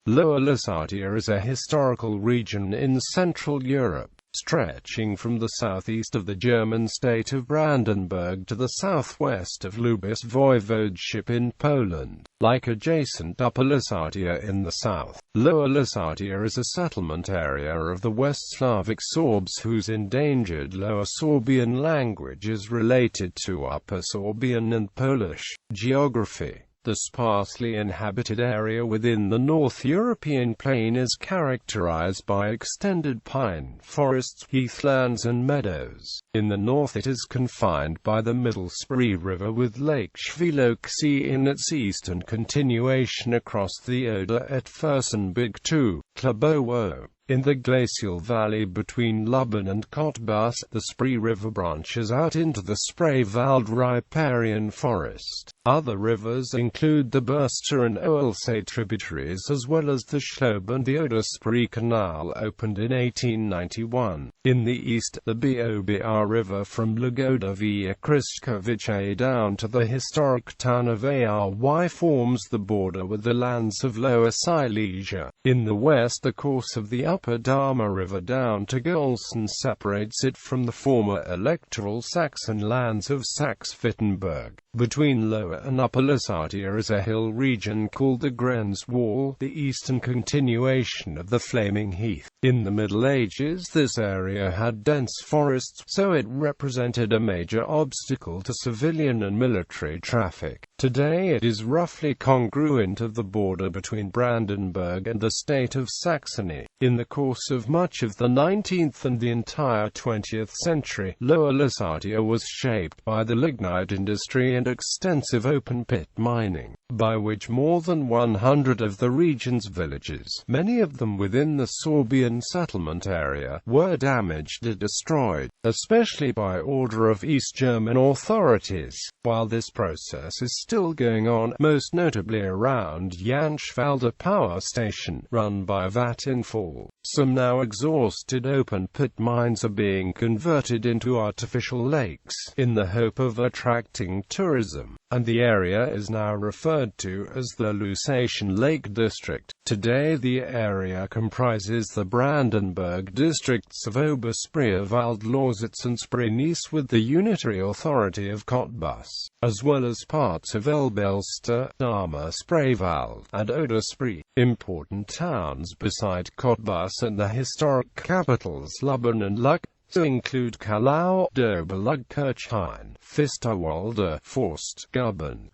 Lower Lusatia is a historical region in Central Europe, stretching from the southeast of the German state of Brandenburg to the southwest of Lubusz Voivodeship in Poland, like adjacent Upper Lusatia in the south. Lower Lusatia is a settlement area of the West Slavic Sorbs whose endangered Lower Sorbian language is related to Upper Sorbian and Polish. Geography. The sparsely inhabited area within the North European plain is characterized by extended pine forests, heathlands and meadows. In the north it is confined by the Middle Spree River with Lake Świeloksy in its eastern continuation across the Oder at Fürstenberg to Klubowo. In the glacial valley between Lublin and Cottbus, the Spree River branches out into the Spreewald riparian forest. Other rivers include the Burster and Oelsay tributaries as well as the Schlob and the Oder-Spree Canal opened in 1891. In the east, the Bobr River from Lagoda via Krzyszkowice down to the historic town of Ary forms the border with the lands of Lower Silesia. In the west, the course of the Upper Dama River down to Gölsen separates it from the former electoral Saxon lands of Saxe-Wittenberg. Between Lower and Upper Lusatia is a hill region called the Grenzwall, the eastern continuation of the Flaming Heath. In the Middle Ages this area had dense forests, so it represented a major obstacle to civilian and military traffic. Today it is roughly congruent of the border between Brandenburg and the state of Saxony. In the course of much of the 19th and the entire 20th century, Lower Lusatia was shaped by the lignite industry and extensive open-pit mining, by which more than 100 of the region's villages, many of them within the Sorbian settlement area, were damaged or destroyed, especially by order of East German authorities. While this process is still going on, most notably around Janschwalde power station, run by Vattenfall, some now exhausted open-pit mines are being converted into artificial lakes, in the hope of attracting tourism, and the area is now referred to as the Lusatian Lake District. Today the area comprises the Brandenburg districts of Oberspreewald, Lausitz and Spree-Nice with the unitary authority of Cottbus, as well as parts of Elbe-Elster, Dahmer, Spreewald, and Oder-Spree. Important towns beside Cottbus and the historic capitals Lublin and Luck include Kallau, Doberlug, Kirchhain, Fisterwalde, Forst, Guben,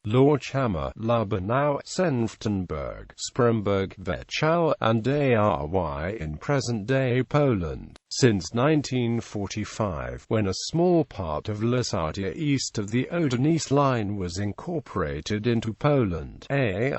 Lorchhammer, Lubenau, Senftenberg, Spremberg, Wetschau, and Ary in present-day Poland. Since 1945, when a small part of Lusatia east of the Oder-Neisse line was incorporated into Poland, Ary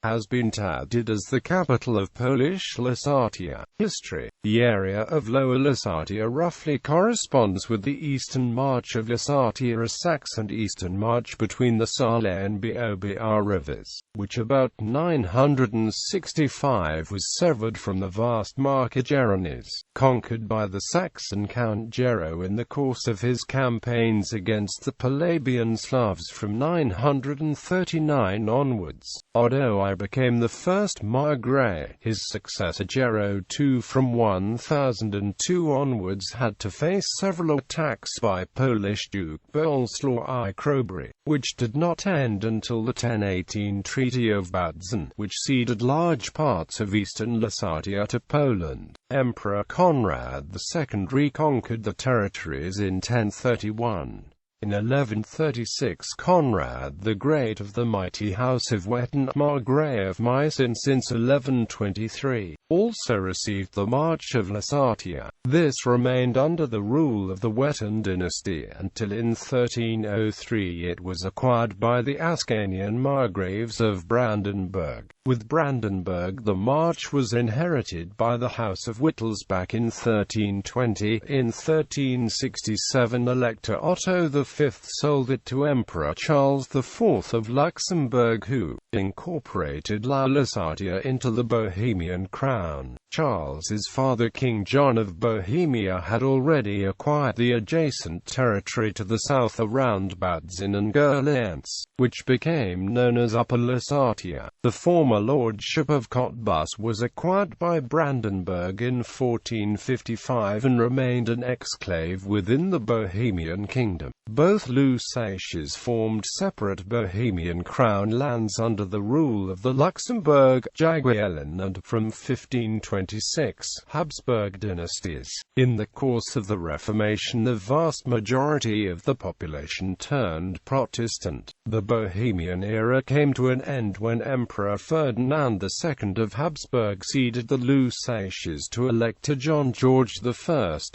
has been touted as the capital of Polish Lusatia. History. The area of Lower Lusatia roughly corresponds with the eastern march of Lusatia as Saxon eastern march between the Saale and Bobr rivers, which about 965 was severed from the vast Marca Gerones, conquered by the Saxon Count Gero in the course of his campaigns against the Palabian Slavs from 939 onwards. Otto I became the first Margrave. His successor Gero II from 1002 onwards had to face several attacks by Polish Duke Boleslaw I Crowbury, which did not end until the 1018 Treaty of Badzin, which ceded large parts of eastern Lusatia to Poland. Emperor Conrad II reconquered the territories in 1031. In 1136 Conrad the Great of the mighty House of Wettin, Margrave of Meissen since 1123, also received the March of Lusatia. This remained under the rule of the Wettin dynasty until in 1303 it was acquired by the Ascanian Margraves of Brandenburg. With Brandenburg the March was inherited by the House of Wittelsbach in 1320. In 1367 Elector Otto V sold it to Emperor Charles IV of Luxembourg who, incorporated Lower Lusatia into the Bohemian crown. Charles's father, King John of Bohemia, had already acquired the adjacent territory to the south around Badzin and Gerlitz, which became known as Upper Lusatia. The former lordship of Cottbus was acquired by Brandenburg in 1455 and remained an exclave within the Bohemian kingdom. Both Lusatias formed separate Bohemian crown lands under the rule of the Luxembourg, Jagiellon and, from 1526, Habsburg dynasties. In the course of the Reformation, the vast majority of the population turned Protestant. The Bohemian era came to an end when Emperor Ferdinand II of Habsburg ceded the Lusatias to Elector John George I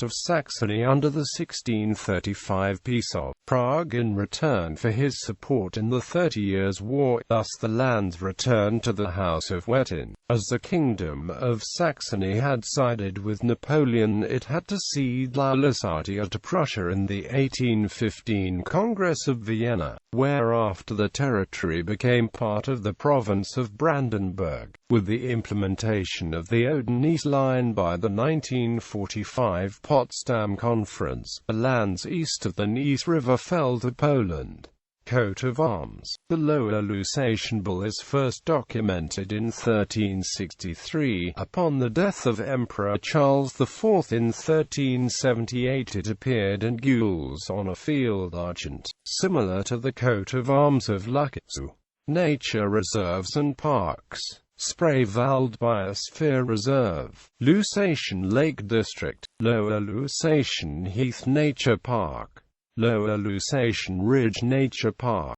of Saxony under the 1635 Peace of Prague in return for his support in the 30 Years' War. Thus the lands returned to the House of Wettin. As the Kingdom of Saxony had sided with Napoleon, it had to cede Lower Lusatia to Prussia in the 1815 Congress of Vienna, whereafter the territory became part of the province of Brandenburg. With the implementation of the Oder-Neisse line by the 1945 Potsdam Conference, the lands east of the Neisse River fell to Poland. Coat of arms. The Lower Lusatian Bull is first documented in 1363. Upon the death of Emperor Charles IV in 1378, it appeared in gules on a field argent, similar to the coat of arms of Lukatsu. Nature reserves and parks. Spreewald Biosphere Reserve, Lusatian Lake District, Lower Lusatian Heath Nature Park, Lower Lusatian Ridge Nature Park.